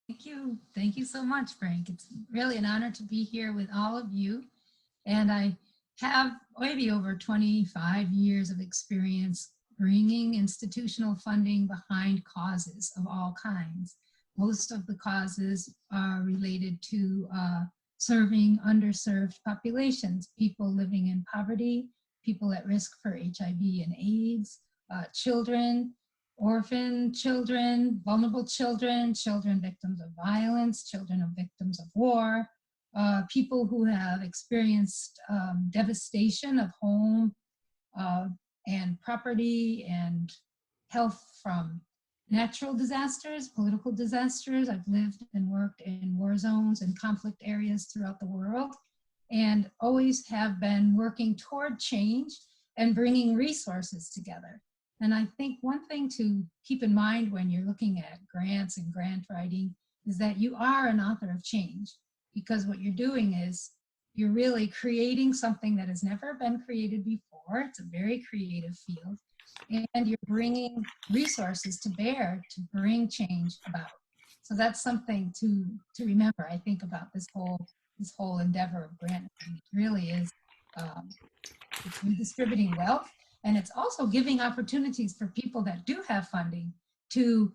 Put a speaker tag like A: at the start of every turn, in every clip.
A: Thank you. Thank you so much, Frank. It's really an honor to be here with all of you. And I have maybe over 25 years of experience bringing institutional funding behind causes of all kinds. Most of the causes are related to serving underserved populations, people living in poverty, people at risk for HIV and AIDS, children, orphan children, vulnerable children, children victims of violence, children of victims of war, people who have experienced devastation of home uh, and property and health from natural disasters, political disasters. I've lived and worked in war zones and conflict areas throughout the world, and always have been working toward change and bringing resources together. And I think one thing to keep in mind when you're looking at grants and grant writing is that you are an author of change, because what you're doing is you're really creating something that has never been created before. It's a very creative field. And you're bringing resources to bear to bring change about. So that's something to remember, I think, about this whole endeavor of grant writing. It really is um, it's redistributing wealth, and it's also giving opportunities for people that do have funding to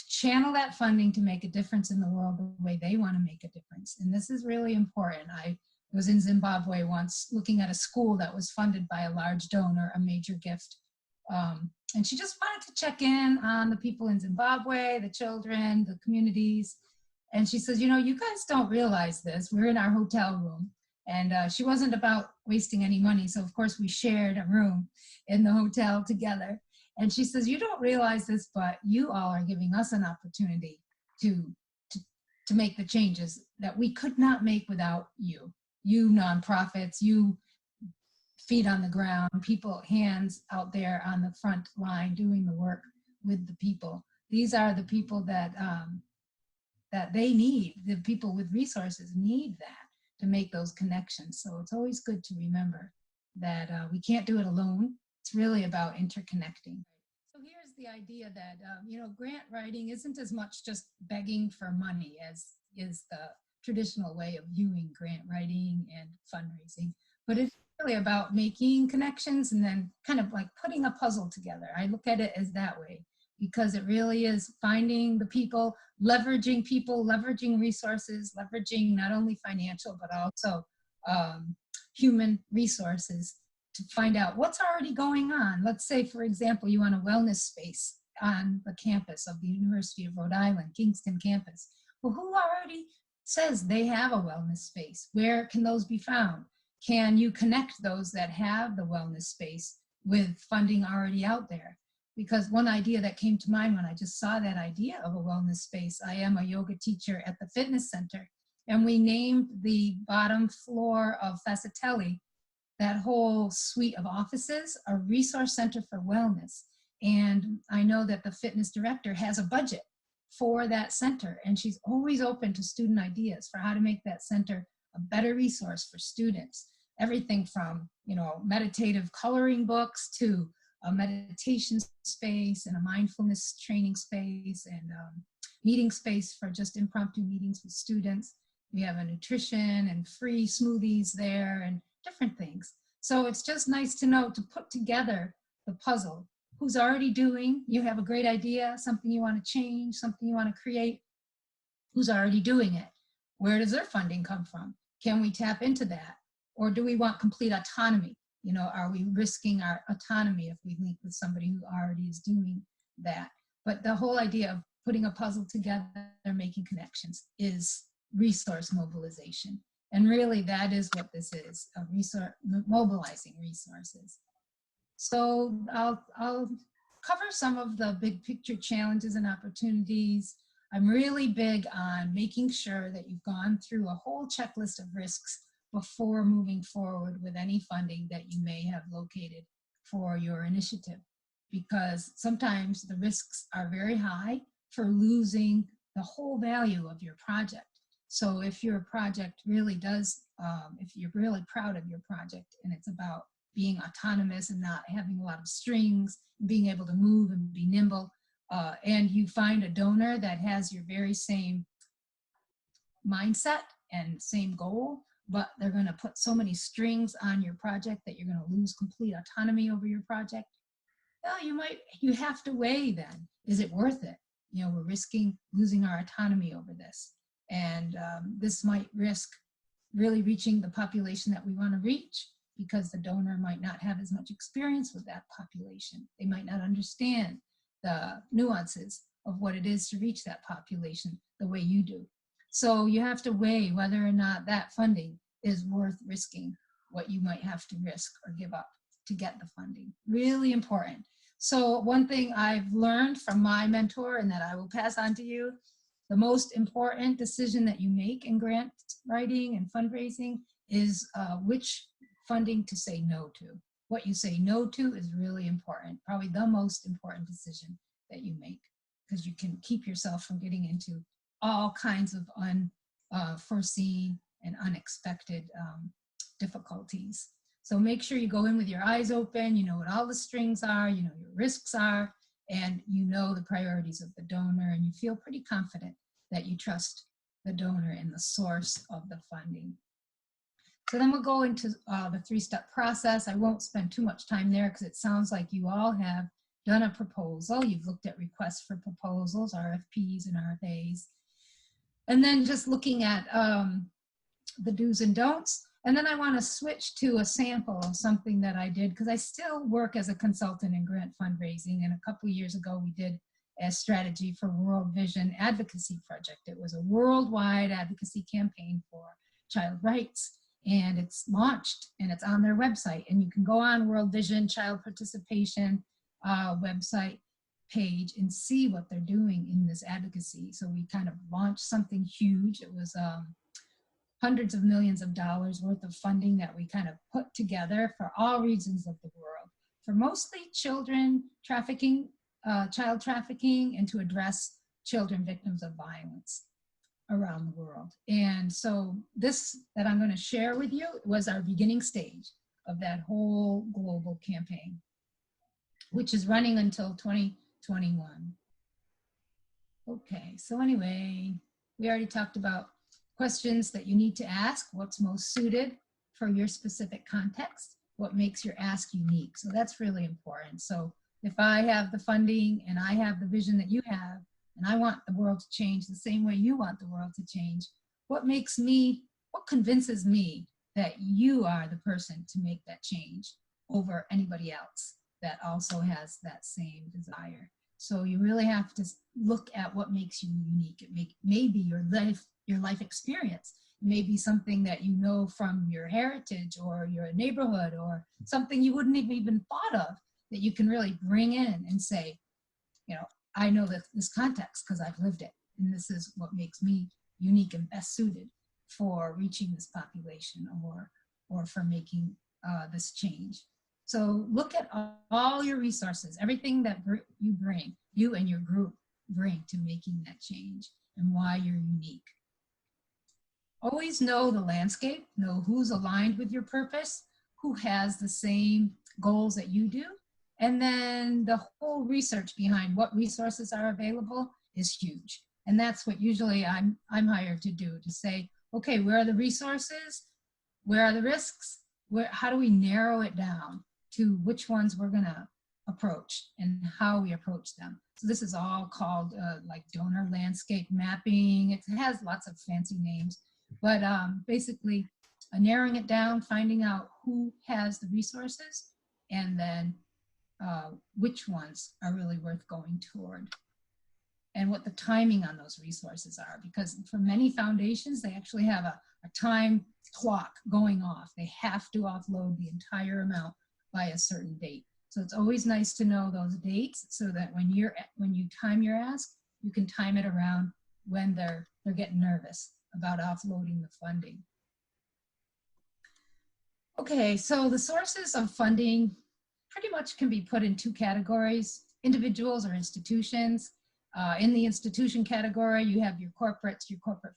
A: channel that funding to make a difference in the world the way they want to make a difference. And this is really important. I was in Zimbabwe once looking at a school that was funded by a large donor, a major gift. And she just wanted to check in on the people in Zimbabwe, the children, the communities. And she says, you guys don't realize this. We're in our hotel room. And she wasn't about wasting any money. So, of course, we shared a room in the hotel together. And she says, you don't realize this, but you all are giving us an opportunity to, to, to make the changes that we could not make without you. You nonprofits, you feet on the ground, people, hands out there on the front line doing the work with the people. These are the people that they need. The people with resources need that to make those connections. So it's always good to remember that we can't do it alone. It's really about interconnecting. So here's the idea that grant writing isn't as much just begging for money as is the traditional way of viewing grant writing and fundraising, but it's really about making connections and then kind of like putting a puzzle together. I look at it as that way, because it really is finding the people, leveraging resources, leveraging not only financial, but also human resources to find out what's already going on. Let's say, for example, you want a wellness space on the campus of the University of Rhode Island, Kingston campus. Well, who already says they have a wellness space? Where can those be found? Can you connect those that have the wellness space with funding already out there? Because one idea that came to mind when I just saw that idea of a wellness space, I am a yoga teacher at the fitness center, and we named the bottom floor of Facitelli, that whole suite of offices, a resource center for wellness. And I know that the fitness director has a budget for that center, and she's always open to student ideas for how to make that center a better resource for students. Everything from, meditative coloring books to a meditation space and a mindfulness training space and meeting space for just impromptu meetings with students. We have a nutrition and free smoothies there and different things. So it's just nice to know, to put together the puzzle. Who's already doing? You have a great idea, something you want to change, something you want to create. Who's already doing it? Where does their funding come from? Can we tap into that? Or do we want complete autonomy? Are we risking our autonomy if we link with somebody who already is doing that? But the whole idea of putting a puzzle together, making connections, is resource mobilization. And really that is what this is, mobilizing resources. So I'll cover some of the big picture challenges and opportunities. I'm really big on making sure that you've gone through a whole checklist of risks before moving forward with any funding that you may have located for your initiative, because sometimes the risks are very high for losing the whole value of your project. So if your project really does, if you're really proud of your project and it's about being autonomous and not having a lot of strings, being able to move and be nimble, and you find a donor that has your very same mindset and same goal, but they're going to put so many strings on your project that you're going to lose complete autonomy over your project. Well, you have to weigh then, is it worth it? You know, we're risking losing our autonomy over this. And this might risk really reaching the population that we want to reach, because the donor might not have as much experience with that population. They might not understand the nuances of what it is to reach that population the way you do. So you have to weigh whether or not that funding is worth risking what you might have to risk or give up to get the funding. Really important. So one thing I've learned from my mentor, and that I will pass on to you, the most important decision that you make in grant writing and fundraising is which funding to say no to. What you say no to is really important, probably the most important decision that you make, because you can keep yourself from getting into all kinds of unforeseen and unexpected difficulties. So make sure you go in with your eyes open, you know what all the strings are, you know your risks are, and you know the priorities of the donor, and you feel pretty confident that you trust the donor and the source of the funding. So then we'll go into the three-step process. I won't spend too much time there because it sounds like you all have done a proposal. You've looked at requests for proposals, RFPs and RFAs. And then just looking at the do's and don'ts. And then I want to switch to a sample of something that I did, because I still work as a consultant in grant fundraising. And a couple of years ago, we did a strategy for World Vision advocacy project. It was a worldwide advocacy campaign for child rights. And it's launched and it's on their website. And you can go on World Vision Child Participation website page and see what they're doing in this advocacy. So we kind of launched something huge. It was hundreds of millions of dollars worth of funding that we kind of put together for all regions of the world, for mostly children trafficking, child trafficking, and to address children victims of violence around the world. And so this that I'm going to share with you was our beginning stage of that whole global campaign, which is running until 2021. Okay, so anyway, we already talked about questions that you need to ask, what's most suited for your specific context, what makes your ask unique. So that's really important. So if I have the funding and I have the vision that you have, and I want the world to change the same way you want the world to change, what convinces me that you are the person to make that change over anybody else that also has that same desire? So you really have to look at what makes you unique. It may be your life experience. It may be something that you know from your heritage or your neighborhood, or something you wouldn't have even thought of that you can really bring in and say, you know, I know this context because I've lived it, and this is what makes me unique and best suited for reaching this population or for making this change. So look at all your resources, everything that you and your group bring to making that change, and why you're unique. Always know the landscape, know who's aligned with your purpose, who has the same goals that you do, and then the whole research behind what resources are available is huge. And that's what usually I'm hired to do, to say, okay, where are the resources? Where are the risks? How do we narrow it down to which ones we're gonna approach and how we approach them? So this is all called like donor landscape mapping. It has lots of fancy names, but basically narrowing it down, finding out who has the resources, and then which ones are really worth going toward, and what the timing on those resources are. Because for many foundations, they actually have a time clock going off. They have to offload the entire amount by a certain date. So it's always nice to know those dates, so that when you time your ask, you can time it around when they're getting nervous about offloading the funding. Okay, so the sources of funding pretty much can be put in two categories: individuals or institutions. In the institution category, you have your corporate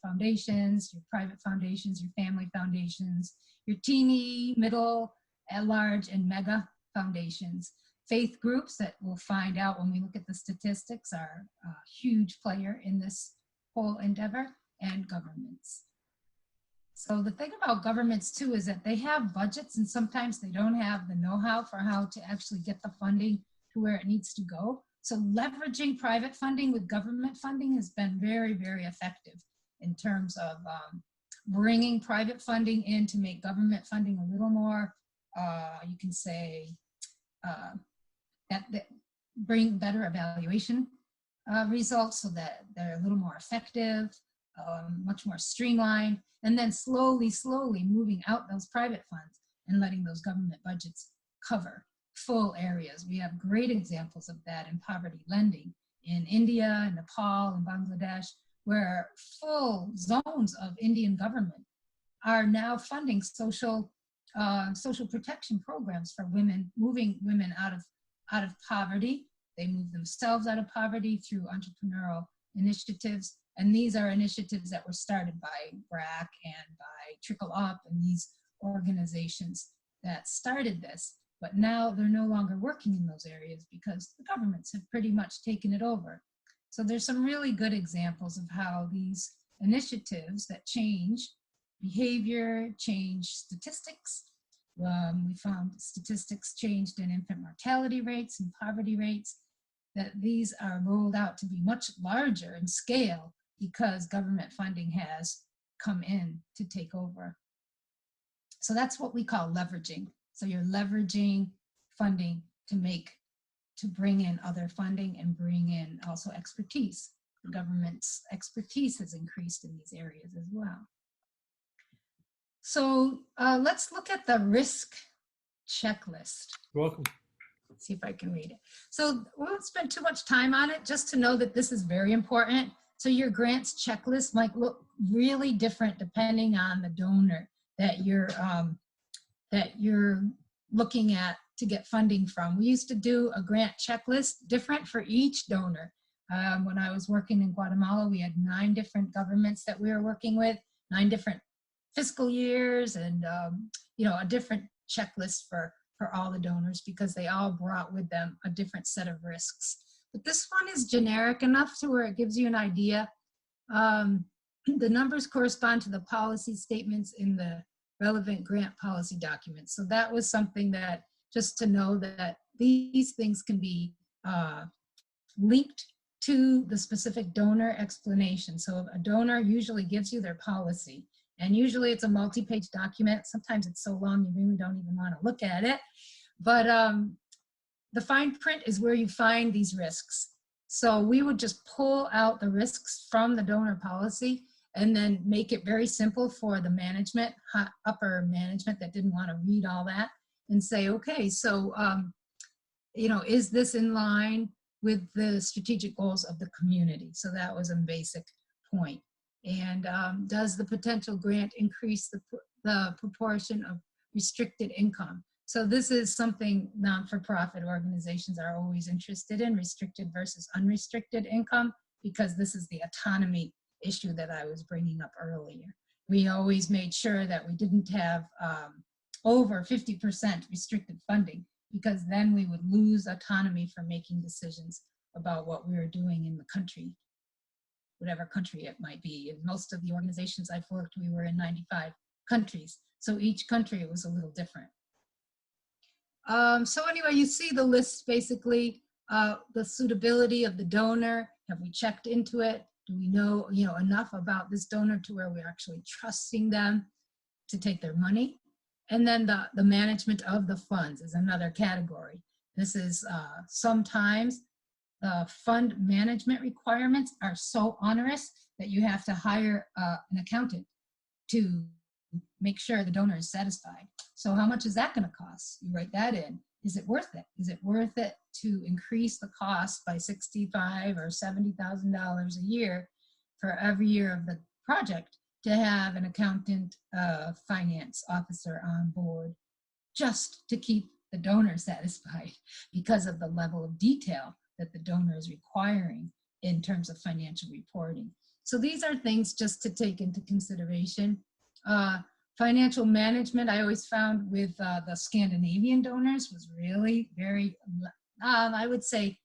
A: foundations, your private foundations, your family foundations, your teeny, middle, at large, and mega foundations. Faith groups, that we'll find out when we look at the statistics, are a huge player in this whole endeavor. and governments. So the thing about governments too is that they have budgets and sometimes they don't have the know-how for how to actually get the funding to where it needs to go. So leveraging private funding with government funding has been very, very effective in terms of bringing private funding in to make government funding a little more, you can say, that bring better evaluation results so that they're a little more effective, much more streamlined, and then slowly moving out those private funds and letting those government budgets cover full areas. We have great examples of that in poverty lending in India, and Nepal, and Bangladesh, where full zones of Indian government are now funding social protection programs for women, moving women out of poverty. They move themselves out of poverty through entrepreneurial initiatives. And these are initiatives that were started by BRAC and by Trickle Up and these organizations that started this. But now they're no longer working in those areas because the governments have pretty much taken it over. So there's some really good examples of how these initiatives that change behavior, change statistics. We found statistics changed in infant mortality rates and poverty rates, that these are rolled out to be much larger in scale because government funding has come in to take over. So that's what we call leveraging. So you're leveraging funding to bring in other funding and bring in also expertise. The government's expertise has increased in these areas as well. So let's look at the risk checklist.
B: You're welcome.
A: Let's see if I can read it. So we won't spend too much time on it, just to know that this is very important. So your grants checklist might look really different depending on the donor that you're looking at to get funding from. We used to do a grant checklist different for each donor. When I was working in Guatemala, we had 9 different governments that we were working with, 9 different fiscal years, and a different checklist for all the donors because they all brought with them a different set of risks. But this one is generic enough to where it gives you an idea. The numbers correspond to the policy statements in the relevant grant policy documents. So that was something that, just to know that these things can be linked to the specific donor explanation. So a donor usually gives you their policy, and usually it's a multi-page document. Sometimes it's so long you really don't even want to look at it. But the fine print is where you find these risks. So we would just pull out the risks from the donor policy and then make it very simple for the management, upper management that didn't want to read all that, and say, okay, so, is this in line with the strategic goals of the community? So that was a basic point. And does the potential grant increase the proportion of restricted income? So this is something non-for-profit organizations are always interested in, restricted versus unrestricted income, because this is the autonomy issue that I was bringing up earlier. We always made sure that we didn't have over 50% restricted funding, because then we would lose autonomy for making decisions about what we were doing in the country, whatever country it might be. In most of the organizations I've worked, we were in 95 countries. So each country was a little different. So anyway, you see the list basically, the suitability of the donor. Have we checked into it? Do we know, enough about this donor to where we're actually trusting them to take their money? And then the management of the funds is another category. This is sometimes the fund management requirements are so onerous that you have to hire an accountant to make sure the donor is satisfied. So how much is that going to cost? You write that in. Is it worth it? Is it worth it to increase the cost by $65,000 or $70,000 a year for every year of the project to have an accountant, finance officer on board just to keep the donor satisfied because of the level of detail that the donor is requiring in terms of financial reporting? So these are things just to take into consideration. Financial management, I always found with the Scandinavian donors was really very, I would say,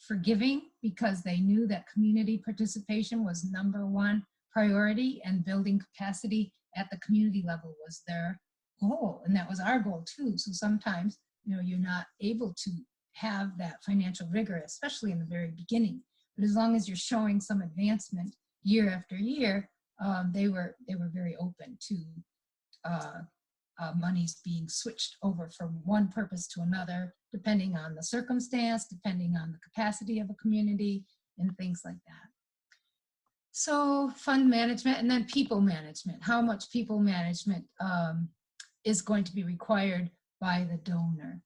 A: forgiving, because they knew that community participation was #1 priority, and building capacity at the community level was their goal. And that was our goal too. So sometimes, you're not able to have that financial rigor, especially in the very beginning. But as long as you're showing some advancement year after year, they were very open to monies being switched over from one purpose to another, depending on the circumstance, depending on the capacity of a community, and things like that. So fund management, and then people management. How much people management is going to be required by the donor?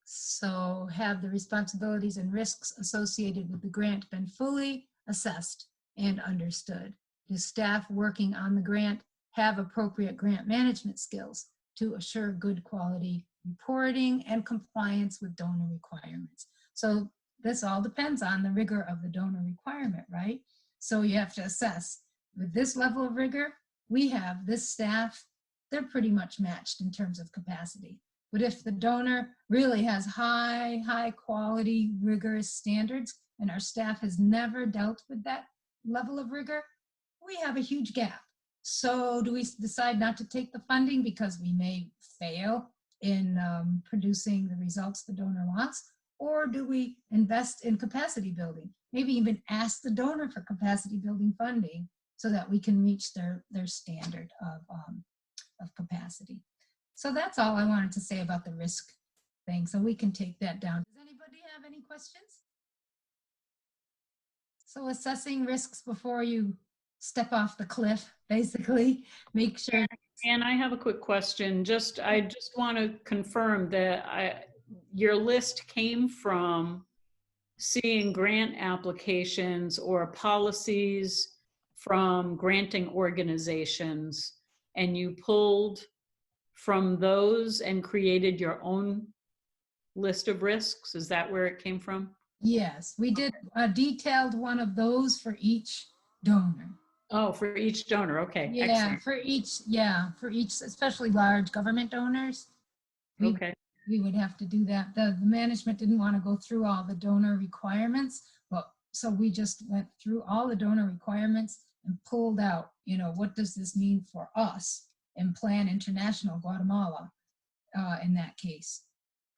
A: So have the responsibilities and risks associated with the grant been fully assessed and understood? Do staff working on the grant have appropriate grant management skills to assure good quality reporting and compliance with donor requirements? So this all depends on the rigor of the donor requirement, right? So you have to assess, with this level of rigor, we have this staff, they're pretty much matched in terms of capacity. But if the donor really has high quality, rigorous standards, and our staff has never dealt with that level of rigor, we have a huge gap. So do we decide not to take the funding because we may fail in producing the results the donor wants? Or do we invest in capacity building? Maybe even ask the donor for capacity building funding so that we can reach their standard of capacity. So that's all I wanted to say about the risk thing. So we can take that down. Does anybody have any questions? So assessing risks before you step off the cliff, basically, make sure.
B: And I have a quick question. I just want to confirm that your list came from seeing grant applications or policies from granting organizations, and you pulled from those and created your own list of risks? Is that where it came from?
A: Yes, we did a detailed one of those for each donor.
B: Oh, for each donor. Okay.
A: Yeah, excellent. For each, especially large government donors.
B: Okay.
A: We would have to do that. The management didn't want to go through all the donor requirements, but so we just went through all the donor requirements and pulled out, what does this mean for us in Plan International Guatemala in that case.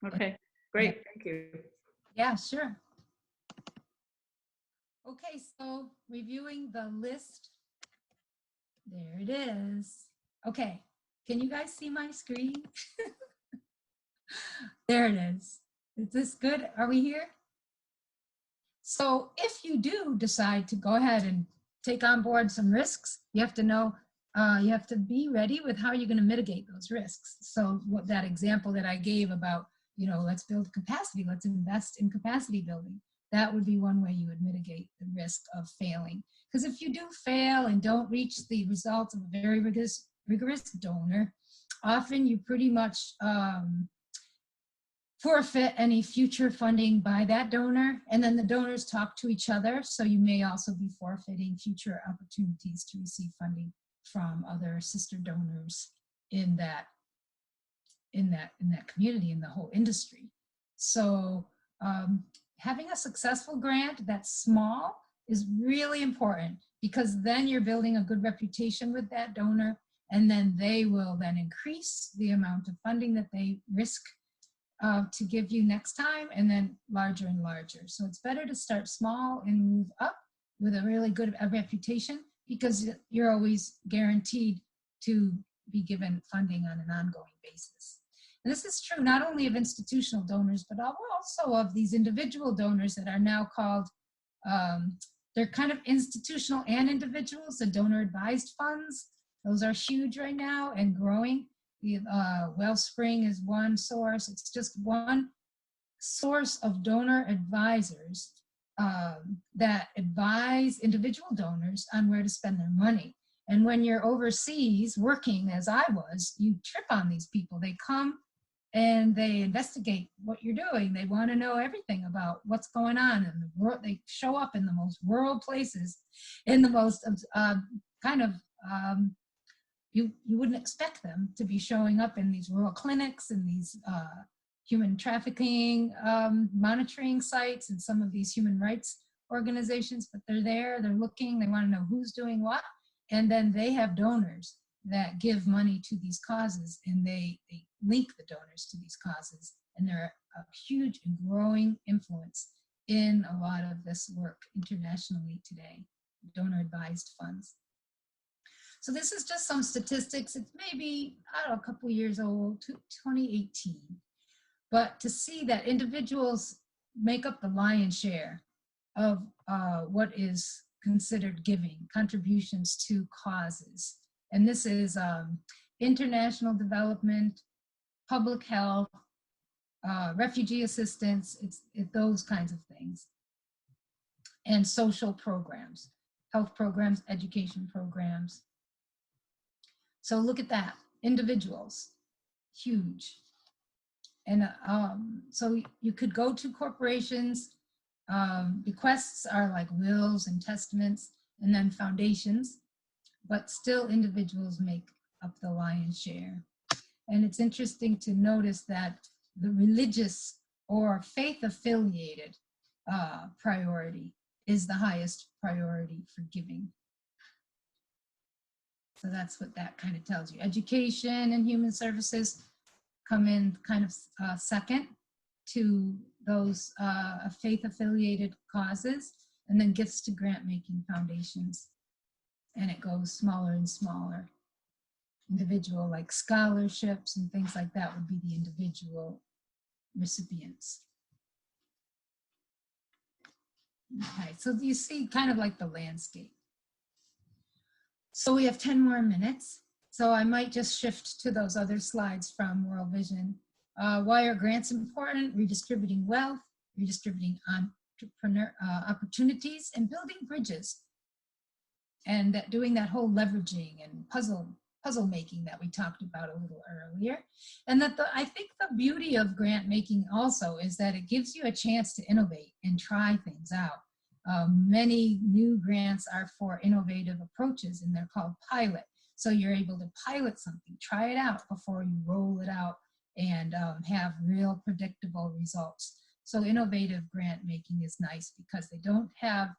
B: Okay, great. Yeah. Thank you.
A: Yeah, sure. Okay, so reviewing the list. There it is. Okay, can you guys see my screen? There it is. Is this good? Are we here? So if you do decide to go ahead and take on board some risks, you have to know, you have to be ready with how you're going to mitigate those risks. So what that example that I gave about, let's build capacity, let's invest in capacity building. That would be one way you would mitigate the risk of failing. Because if you do fail and don't reach the results of a very rigorous donor, often you pretty much forfeit any future funding by that donor, and then the donors talk to each other, so you may also be forfeiting future opportunities to receive funding from other sister donors in that community, in the whole industry. So having a successful grant that's small is really important, because then you're building a good reputation with that donor, and then they will then increase the amount of funding that they risk to give you next time, and then larger and larger. So it's better to start small and move up with a really good reputation, because you're always guaranteed to be given funding on an ongoing basis. And this is true not only of institutional donors, but also of these individual donors that are now called, they're kind of institutional and individuals, the donor advised funds. Those are huge right now and growing. Wellspring is one source. It's just one source of donor advisors that advise individual donors on where to spend their money. And when you're overseas working, as I was, you trip on these people. They come and they investigate what you're doing. They want to know everything about what's going on in the world. They show up in the most rural places, in the most you wouldn't expect them to be showing up in these rural clinics and these human trafficking monitoring sites and some of these human rights organizations, but they're there, they're looking, they want to know who's doing what, And then they have donors that give money to these causes, and they link the donors to these causes. And they're a huge and growing influence in a lot of this work internationally today, donor advised funds. So this is just some statistics. It's maybe, I don't know, a couple years old, 2018. But to see that individuals make up the lion's share of what is considered giving, contributions to causes. And this is international development, public health, refugee assistance, it's those kinds of things. And social programs, health programs, education programs. So look at that, individuals, huge. And so you could go to corporations. Bequests are like wills and testaments, and then foundations, but still individuals make up the lion's share. And it's interesting to notice that the religious or faith affiliated priority is the highest priority for giving. So that's what that kind of tells you. Education and human services come in kind of second to those faith affiliated causes, and then gifts to grant making foundations. And it goes smaller and smaller. Individual, like scholarships and things like that, would be the individual recipients. Okay, so you see kind of like the landscape. So we have 10 more minutes. So I might just shift to those other slides from World Vision. Why are grants important? Redistributing wealth, redistributing entrepreneur opportunities, and building bridges. And that doing that whole leveraging and puzzle making that we talked about a little earlier. And that I think the beauty of grant making also is that it gives you a chance to innovate and try things out. Many new grants are for innovative approaches, and they're called pilot. So you're able to pilot something, try it out before you roll it out and have real predictable results. So innovative grant making is nice because they don't have,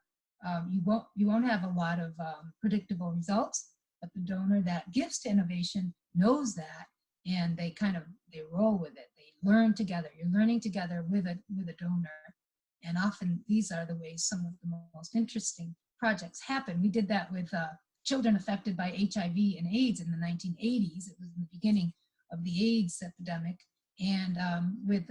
A: you won't have a lot of predictable results, but the donor that gives to innovation knows that, and they roll with it. They learn together. You're learning together with a donor. And often these are the ways some of the most interesting projects happen. We did that with children affected by HIV and AIDS in the 1980s. It was in the beginning of the AIDS epidemic. And with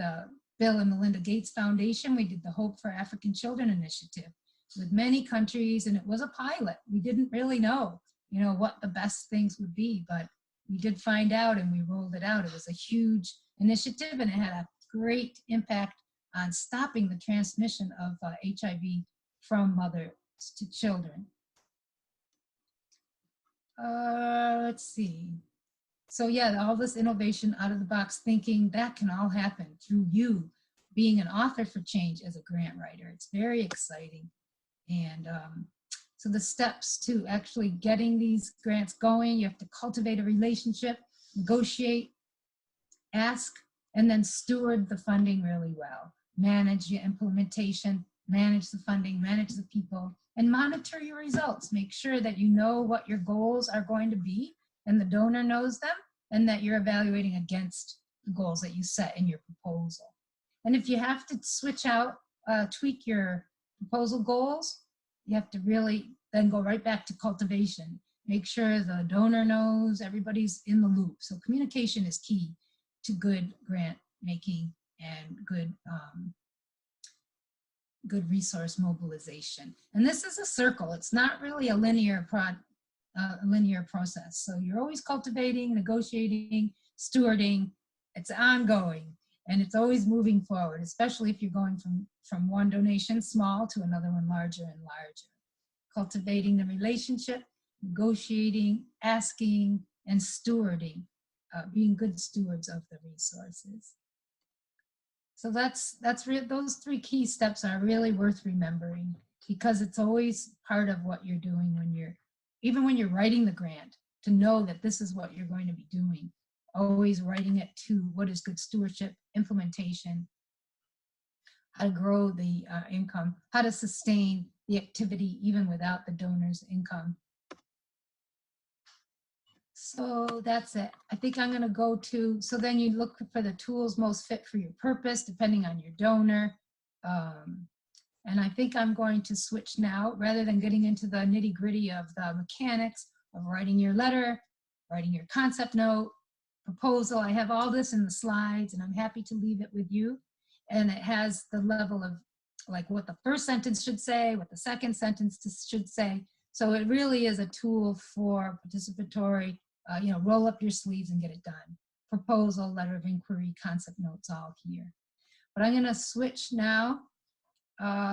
A: Bill and Melinda Gates Foundation, we did the Hope for African Children initiative with many countries, and it was a pilot. We didn't really know, what the best things would be, but we did find out and we rolled it out. It was a huge initiative, and it had a great impact on stopping the transmission of HIV from mothers to children. Let's see. So yeah, all this innovation, out of the box thinking, that can all happen through you being an author for change as a grant writer. It's very exciting. And so the steps to actually getting these grants going, you have to cultivate a relationship, negotiate, ask, and then steward the funding really well. Manage your implementation, manage the funding, manage the people, and monitor your results. Make sure that you know what your goals are going to be and the donor knows them, and that you're evaluating against the goals that you set in your proposal. And if you have to switch out, tweak your proposal goals, you have to really then go right back to cultivation. Make sure the donor knows, everybody's in the loop. So communication is key to good grant making and good resource mobilization. And this is a circle. It's not really a linear process. So you're always cultivating, negotiating, stewarding. It's ongoing, and it's always moving forward, especially if you're going from one donation small to another one larger and larger. Cultivating the relationship, negotiating, asking, and stewarding, being good stewards of the resources. So those three key steps are really worth remembering, because it's always part of what you're doing even when you're writing the grant, to know that this is what you're going to be doing. Always writing it to what is good stewardship, implementation, how to grow the income, how to sustain the activity even without the donor's income. So that's it. I think I'm going to go to, so then you look for the tools most fit for your purpose, depending on your donor. And I think I'm going to switch now, rather than getting into the nitty gritty of the mechanics of writing your letter, writing your concept note, proposal. I have all this in the slides, and I'm happy to leave it with you. And it has the level of like what the first sentence should say, what the second sentence should say. So it really is a tool for participatory, roll up your sleeves and get it done. Proposal, letter of inquiry, concept notes, all here. But I'm going to switch now.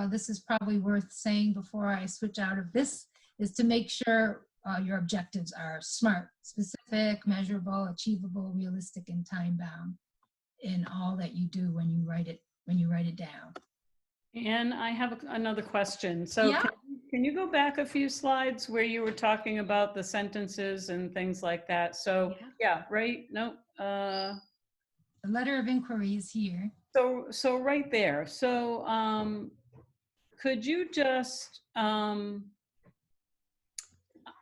A: This is probably worth saying before I switch out of this, is to make sure your objectives are SMART, specific, measurable, achievable, realistic, and time bound in all that you do when you write it down.
B: And I have another question. So
A: Yeah.
B: can you go back a few slides where you were talking about the sentences and things like that? So yeah, right? No.
A: The letter of inquiry is here.
B: So right there. So could you just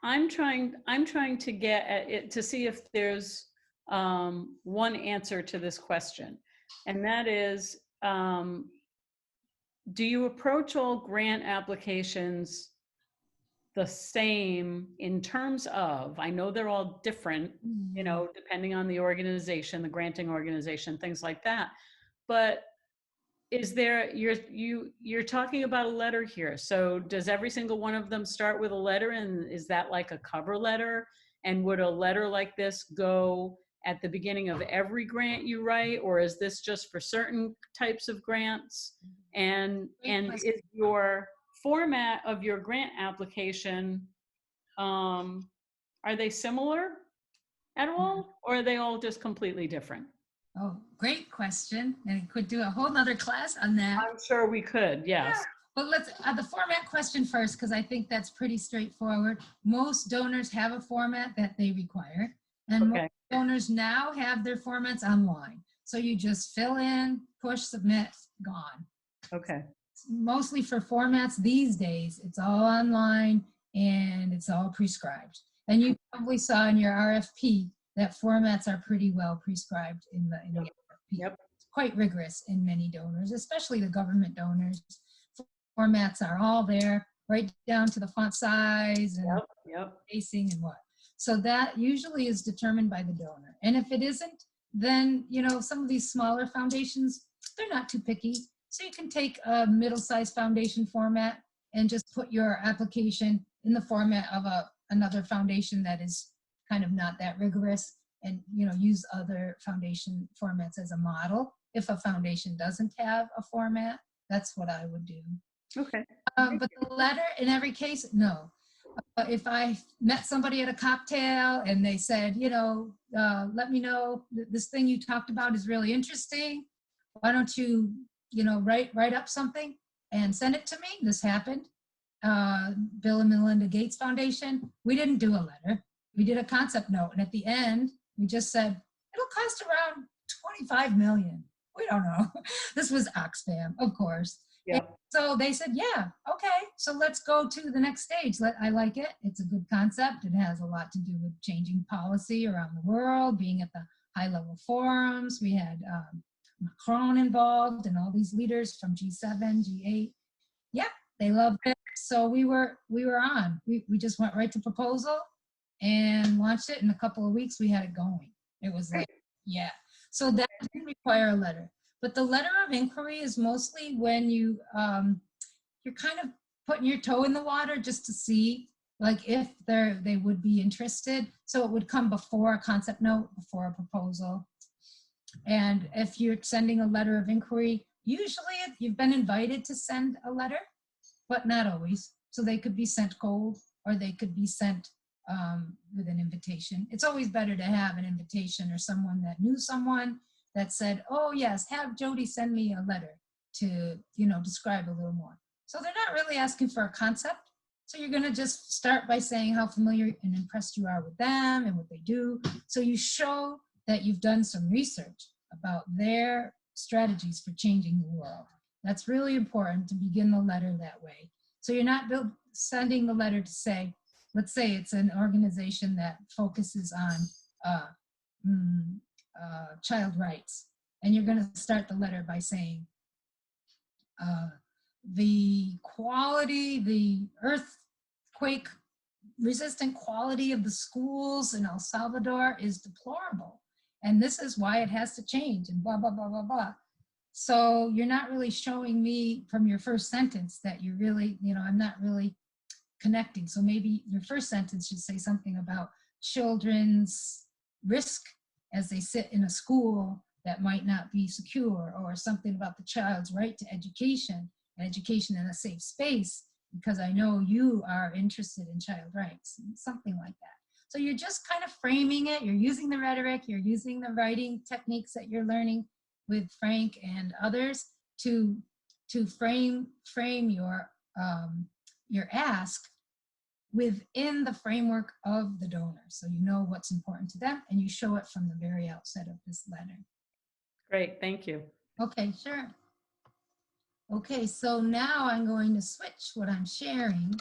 B: I'm trying to get at it to see if there's one answer to this question, and that is, do you approach all grant applications the same in terms of, I know they're all different, depending on the organization, the granting organization, things like that, but is there, you're talking about a letter here. So does every single one of them start with a letter, and is that like a cover letter? And would a letter like this go at the beginning of every grant you write, or is this just for certain types of grants? And is your format of your grant application, are they similar at all, or are they all just completely different?
A: Oh, great question. And we could do a whole nother class on that.
B: I'm sure we could, yes.
A: But let's the format question first, because I think that's pretty straightforward. Most donors have a format that they require, and most donors now have their formats online. So you just fill in, push, submit, gone.
B: Okay.
A: Mostly for formats these days, it's all online and it's all prescribed. And you probably saw in your RFP that formats are pretty well prescribed in the RFP.
B: Yep.
A: It's quite rigorous in many donors, especially the government donors. Formats are all there, right down to the font size and spacing and what. So that usually is determined by the donor. And if it isn't, then, some of these smaller foundations, they're not too picky. So you can take a middle-sized foundation format and just put your application in the format of another foundation that is kind of not that rigorous, and use other foundation formats as a model. If a foundation doesn't have a format, that's what I would do.
B: Okay.
A: But the letter, in every case, no. If I met somebody at a cocktail and they said, let me know this thing you talked about is really interesting. Why don't you, write up something and send it to me? This happened. Bill and Melinda Gates Foundation. We didn't do a letter. We did a concept note, and at the end, we just said, it'll cost around $25 million. We don't know. This was Oxfam, of course. Yeah. So they said, yeah, okay, so let's go to the next stage. I like it. It's a good concept. It has a lot to do with changing policy around the world, being at the high-level forums. We had Macron involved and all these leaders from G7, G8. Yeah, they loved it. So we were on. We just went right to proposal and launched it. In a couple of weeks, we had it going. It was like, yeah. So that didn't require a letter. But the letter of inquiry is mostly when you're kind of putting your toe in the water just to see, like, if they would be interested. So it would come before a concept note, before a proposal. And if you're sending a letter of inquiry, usually you've been invited to send a letter, but not always. So they could be sent cold, or they could be sent with an invitation. It's always better to have an invitation, or someone that knew someone that said, oh yes, have Jody send me a letter to, describe a little more. So they're not really asking for a concept. So you're gonna just start by saying how familiar and impressed you are with them and what they do. So you show that you've done some research about their strategies for changing the world. That's really important to begin the letter that way. So you're not sending the letter to say, let's say it's an organization that focuses on child rights. And you're going to start the letter by saying, the quality, the earthquake resistant quality of the schools in El Salvador is deplorable. And this is why it has to change, and blah, blah, blah, blah, blah. So you're not really showing me from your first sentence that you're really, I'm not really connecting. So maybe your first sentence should say something about children's risk as they sit in a school that might not be secure, or something about the child's right to education, and education in a safe space, because I know you are interested in child rights, something like that. So you're just kind of framing it. You're using the rhetoric, you're using the writing techniques that you're learning with Frank and others to frame your ask within the framework of the donor. So you know what's important to them, and you show it from the very outset of this letter.
B: Great, thank you.
A: Okay, sure. Okay, so now I'm going to switch what I'm sharing,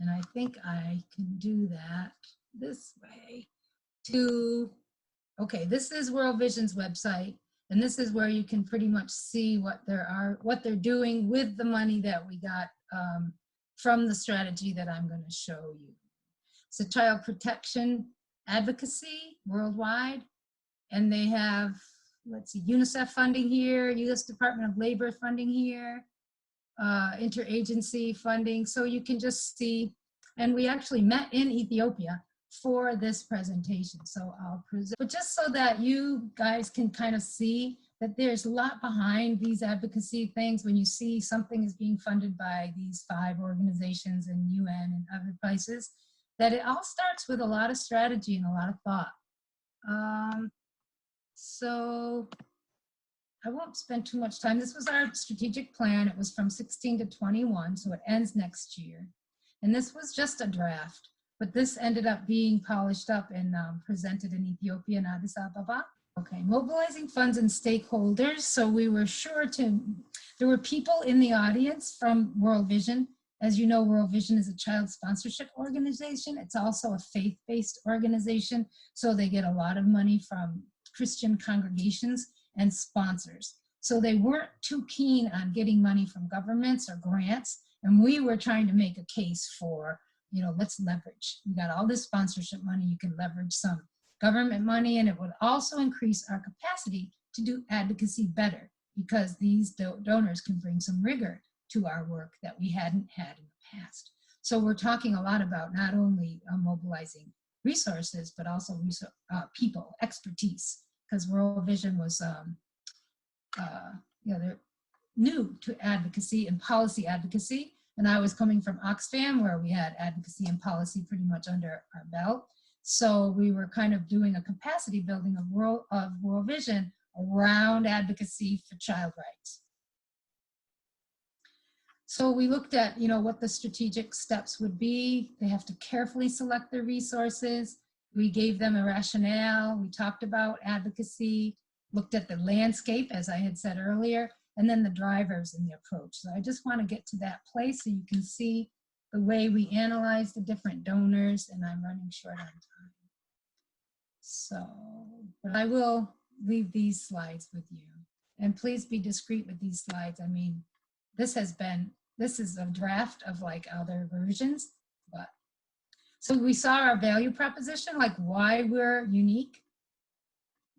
A: and I think I can do that this way to, okay, this is World Vision's website, and this is where you can pretty much see what they're doing with the money that we got from the strategy that I'm going to show you. So child protection advocacy worldwide, and they have, let's see, UNICEF funding here, U.S. Department of Labor funding here, interagency funding. So you can just see, and we actually met in Ethiopia for this presentation. So I'll present, but just so that you guys can kind of see that there's a lot behind these advocacy things. When you see something is being funded by these 5 organizations and UN and other places, that it all starts with a lot of strategy and a lot of thought. So I won't spend too much time. This was our strategic plan. It was from 16 to 21, so it ends next year. And this was just a draft, but this ended up being polished up and presented in Ethiopia and Addis Ababa. Okay, mobilizing funds and stakeholders. So we were sure there were people in the audience from World Vision. As you know, World Vision is a child sponsorship organization. It's also a faith-based organization, so they get a lot of money from Christian congregations and sponsors. So they weren't too keen on getting money from governments or grants. And we were trying to make a case for, let's leverage. We got all this sponsorship money, you can leverage some government money, and it would also increase our capacity to do advocacy better, because these donors can bring some rigor to our work that we hadn't had in the past. So we're talking a lot about not only mobilizing resources, but also people, expertise, because World Vision was, they're new to advocacy and policy advocacy. And I was coming from Oxfam, where we had advocacy and policy pretty much under our belt. So we were kind of doing a capacity building of World Vision around advocacy for child rights. So we looked at, what the strategic steps would be. They have to carefully select their resources. We gave them a rationale. We talked about advocacy, looked at the landscape, as I had said earlier, and then the drivers in the approach. So I just want to get to that place so you can see the way we analyze the different donors, and I'm running short on time. So, but I will leave these slides with you. And please be discreet with these slides. I mean, this is a draft of like other versions, but so we saw our value proposition, like why we're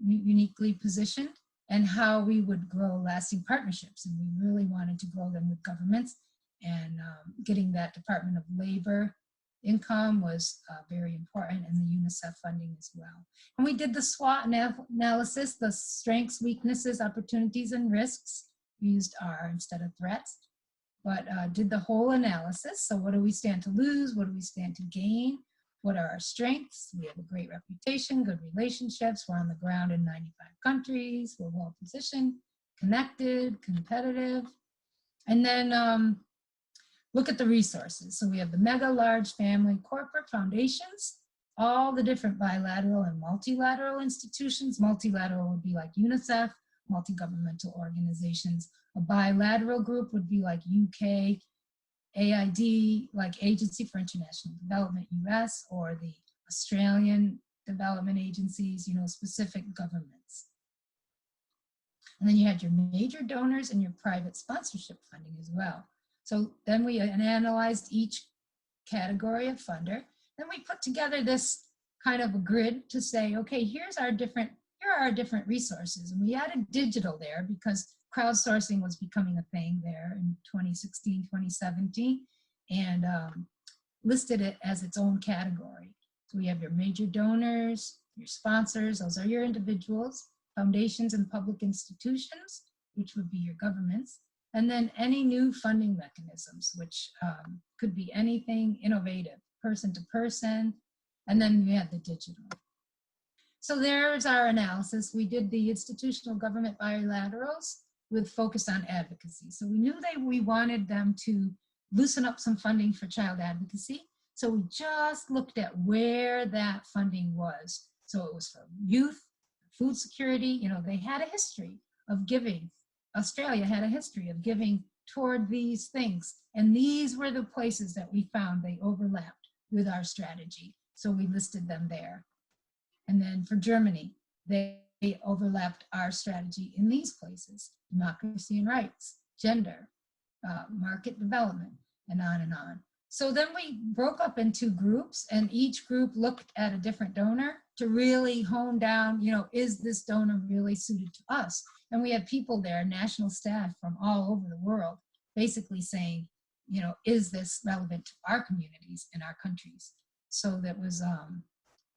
A: uniquely positioned, and how we would grow lasting partnerships. And we really wanted to grow them with governments, and getting that Department of Labor income was very important, and the UNICEF funding as well. And we did the SWOT analysis, the strengths, weaknesses, opportunities, and risks. We used R instead of threats, but did the whole analysis. So what do we stand to lose? What do we stand to gain? What are our strengths? We have a great reputation, good relationships. We're on the ground in 95 countries. We're well positioned, connected, competitive. And then look at the resources. So we have the mega large family corporate foundations, all the different bilateral and multilateral institutions. Multilateral would be like UNICEF, multi-governmental organizations. A bilateral group would be like UK AID, like Agency for International Development, US, or the Australian development agencies, specific governments. And then you had your major donors and your private sponsorship funding as well. So then we analyzed each category of funder. Then we put together this kind of a grid to say, okay, here are our different resources. And we added digital there because crowdsourcing was becoming a thing there in 2016, 2017, and listed it as its own category. So we have your major donors, your sponsors, those are your individuals, foundations and public institutions, which would be your governments, and then any new funding mechanisms, which could be anything innovative, person to person, and then we had the digital. So there's our analysis. We did the institutional government bilaterals with focus on advocacy. So we knew that we wanted them to loosen up some funding for child advocacy. So we just looked at where that funding was. So it was for youth, food security, they had a history of giving. Australia had a history of giving toward these things. And these were the places that we found they overlapped with our strategy. So we listed them there. And then for Germany, they overlapped our strategy in these places: democracy and rights, gender, market development, and on and on. So then we broke up into groups, and each group looked at a different donor to really hone down, is this donor really suited to us? And we had people there, national staff from all over the world, basically saying, is this relevant to our communities and our countries? So that was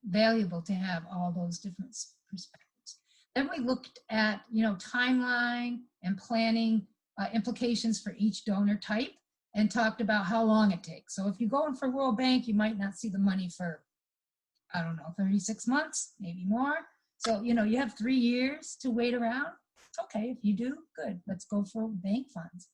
A: valuable to have all those different perspectives. Then we looked at, timeline and planning implications for each donor type, and talked about how long it takes. So if you go in for World Bank, you might not see the money for, 36 months, maybe more. So, you have 3 years to wait around. It's okay. If you do, good. Let's go for bank funds,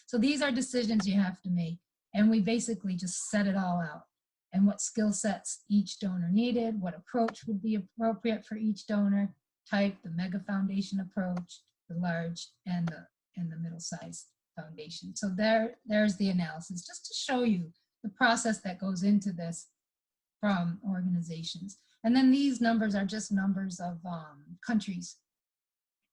A: So these are decisions you have to make. And we basically just set it all out. And what skill sets each donor needed, what approach would be appropriate for each donor type, the mega foundation approach, the large, and the middle-sized foundation. So there's the analysis, just to show you the process that goes into this from organizations. And then these numbers are just numbers of countries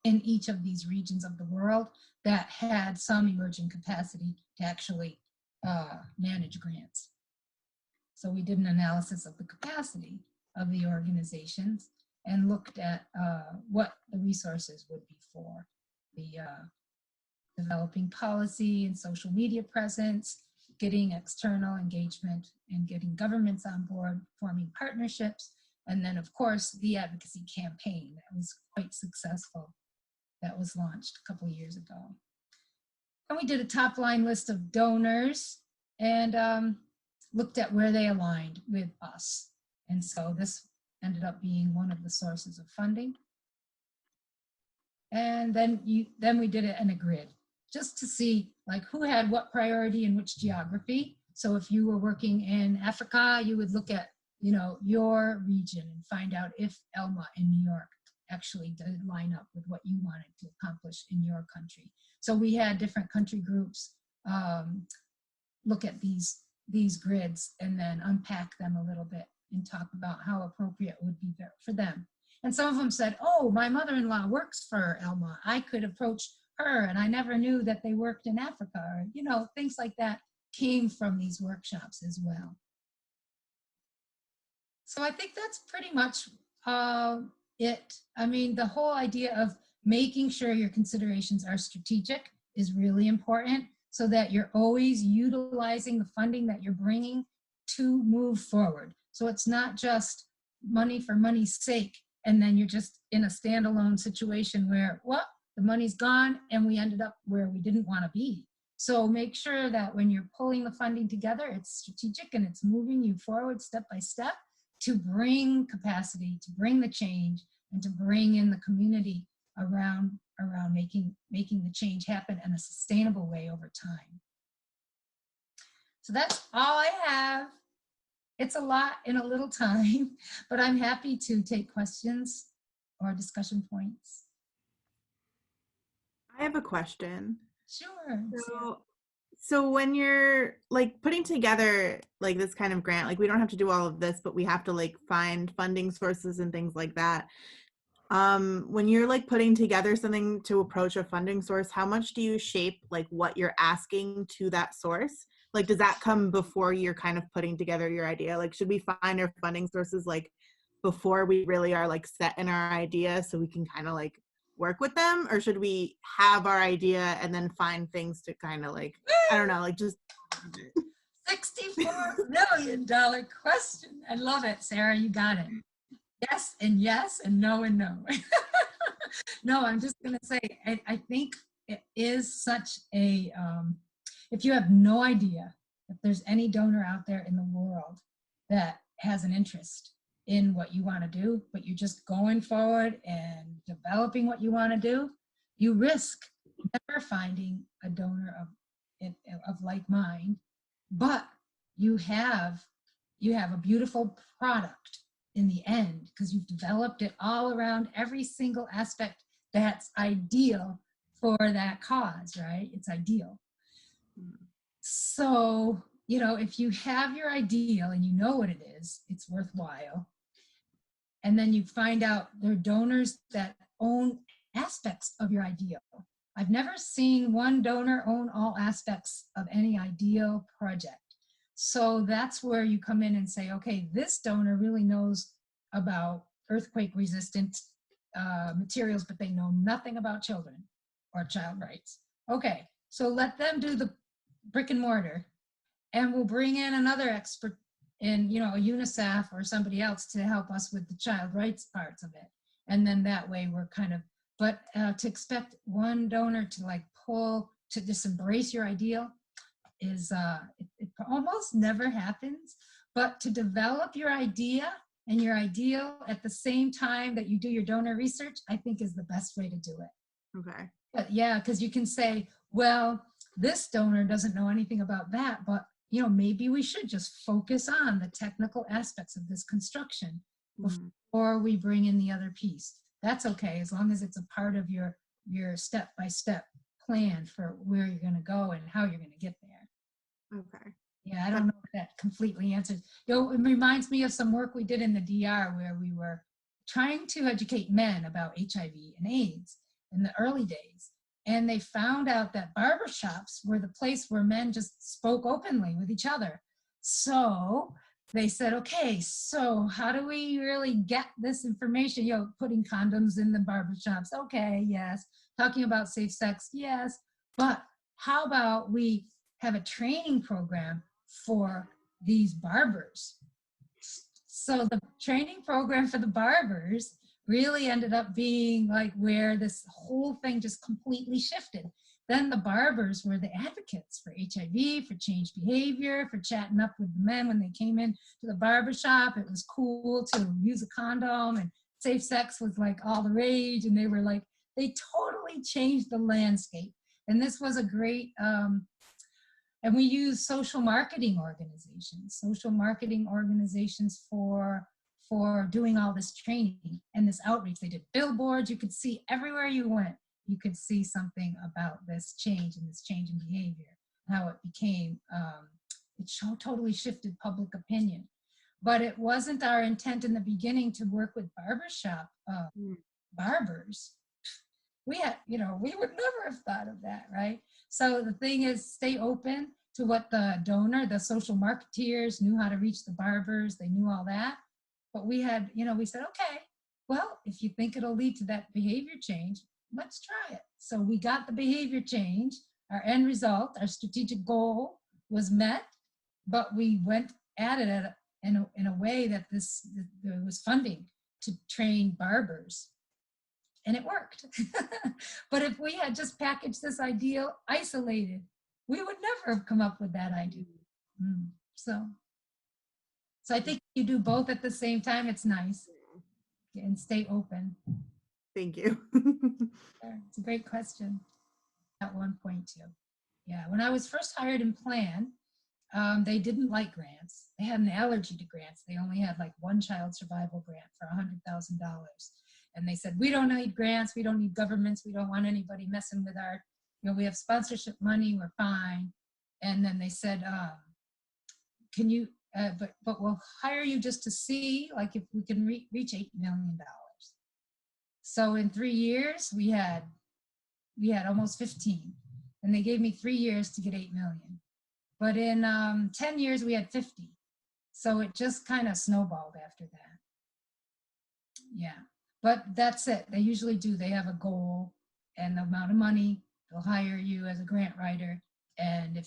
A: in each of these regions of the world that had some emerging capacity to actually manage grants. So we did an analysis of the capacity of the organizations and looked at what the resources would be for the developing policy and social media presence, getting external engagement and getting governments on board, forming partnerships, and then of course the advocacy campaign that was quite successful that was launched a couple of years ago. And we did a top line list of donors and looked at where they aligned with us. And so this ended up being one of the sources of funding. And then we did it in a grid, just to see like who had what priority in which geography. So if you were working in Africa, you would look at, your region and find out if Elma in New York actually did line up with what you wanted to accomplish in your country. So we had different country groups look at these grids and then unpack them a little bit and talk about how appropriate it would be for them. And some of them said, oh, my mother-in-law works for Elma. I could approach her, and I never knew that they worked in Africa. Or, things like that came from these workshops as well. So I think that's pretty much it. I mean, the whole idea of making sure your considerations are strategic is really important, so that you're always utilizing the funding that you're bringing to move forward. So it's not just money for money's sake, and then you're just in a standalone situation where, well, the money's gone and we ended up where we didn't want to be. So make sure that when you're pulling the funding together, it's strategic and it's moving you forward step by step to bring capacity, to bring the change, and to bring in the community around making the change happen in a sustainable way over time. So that's all I have. It's a lot in a little time, but I'm happy to take questions or discussion points.
C: I have a question.
A: Sure.
C: So when you're like putting together like this kind of grant, like we don't have to do all of this, but we have to like find funding sources and things like that. When you're like putting together something to approach a funding source, how much do you shape like what you're asking to that source? Like, does that come before you're kind of putting together your idea? Like, should we find our funding sources like before we really are like set in our idea so we can kind of like work with them? Or should we have our idea and then find things to kind of like, I don't know, like just
A: $64 million question. I love it, Sarah. You got it. Yes, and no and no. No, I'm just going to say, I think it is such a, if you have no idea if there's any donor out there in the world that has an interest in what you want to do, but you're just going forward and developing what you want to do, you risk never finding a donor of like mind, but you have a beautiful product in the end because you've developed it all around every single aspect that's ideal for that cause, right? It's ideal. So, if you have your ideal and you know what it is, it's worthwhile. And then you find out there are donors that own aspects of your ideal. I've never seen one donor own all aspects of any ideal project. So that's where you come in and say, okay, this donor really knows about earthquake resistant materials, but they know nothing about children or child rights. Okay, so let them do the brick and mortar, and we'll bring in another expert in, a UNICEF or somebody else to help us with the child rights parts of it. And then that way we're kind of, but to expect one donor to like to just embrace your ideal is, it almost never happens. But to develop your idea and your ideal at the same time that you do your donor research, I think is the best way to do it.
C: okay.
A: But yeah, because you can say, well, this donor doesn't know anything about that, but maybe we should just focus on the technical aspects of this construction before we bring in the other piece. That's okay, as long as it's a part of your step-by-step plan for where you're going to go and how you're going to get there.
C: Okay.
A: Yeah, I don't know if that completely answers. It reminds me of some work we did in the DR where we were trying to educate men about HIV and AIDS in the early days. And they found out that barbershops were the place where men just spoke openly with each other. So they said, okay, so how do we really get this information? Putting condoms in the barbershops. Okay, yes. Talking about safe sex, yes. But how about we have a training program for these barbers? So the training program for the barbers really ended up being like where this whole thing just completely shifted. Then the barbers were the advocates for HIV, for changed behavior, for chatting up with the men when they came in to the barbershop. It was cool to use a condom, and safe sex was like all the rage. And they were like, they totally changed the landscape. And this was a great, and we use social marketing organizations for doing all this training and this outreach. They did billboards. You could see everywhere you went, you could see something about this change and this change in behavior, how it became, it totally shifted public opinion. But it wasn't our intent in the beginning to work with barbershop barbers. We would never have thought of that, right? So the thing is, stay open to what the donor, the social marketeers knew how to reach the barbers. They knew all that. But we had, we said, okay, well, if you think it'll lead to that behavior change, let's try it. So we got the behavior change. Our end result, our strategic goal was met, but we went at it in a way that there was funding to train barbers. And it worked. But if we had just packaged this ideal isolated, we would never have come up with that idea. So I think you do both at the same time. It's nice. And stay open.
C: Thank you.
A: It's a great question. At one point too. Yeah, when I was first hired in Plan, they didn't like grants. They had an allergy to grants. They only had like one child survival grant for $100,000. And they said, we don't need grants. We don't need governments. We don't want anybody messing with our, we have sponsorship money. We're fine. And then they said, can you, but we'll hire you just to see like if we can reach $8 million. So in 3 years, we had almost 15, and they gave me 3 years to get 8 million. But in 10 years, we had 50. So it just kind of snowballed after that. Yeah, but that's it. They usually do. They have a goal and the amount of money. They'll hire you as a grant writer, and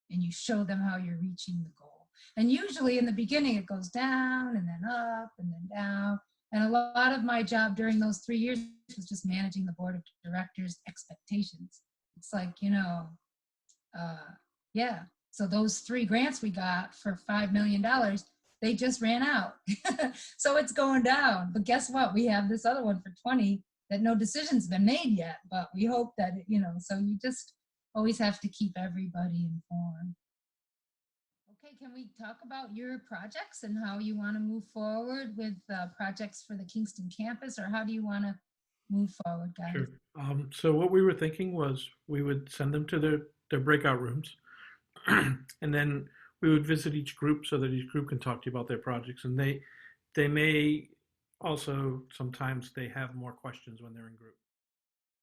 A: you show them how you're reaching the goal. And usually in the beginning, it goes down and then up and then down. And a lot of my job during those 3 years was just managing the board of directors' expectations. It's like, yeah. So those 3 grants we got for $5 million, they just ran out. So it's going down. But guess what? We have this other one for 20 that no decision's been made yet, but we hope that, so you just always have to keep everybody informed. Okay, can we talk about your projects and how you want to move forward with projects for the Kingston campus, or how do you want to move forward, guys?
D: Sure. So what we were thinking was we would send them to their breakout rooms, and then we would visit each group so that each group can talk to you about their projects. And they may also, sometimes they have more questions when they're in group.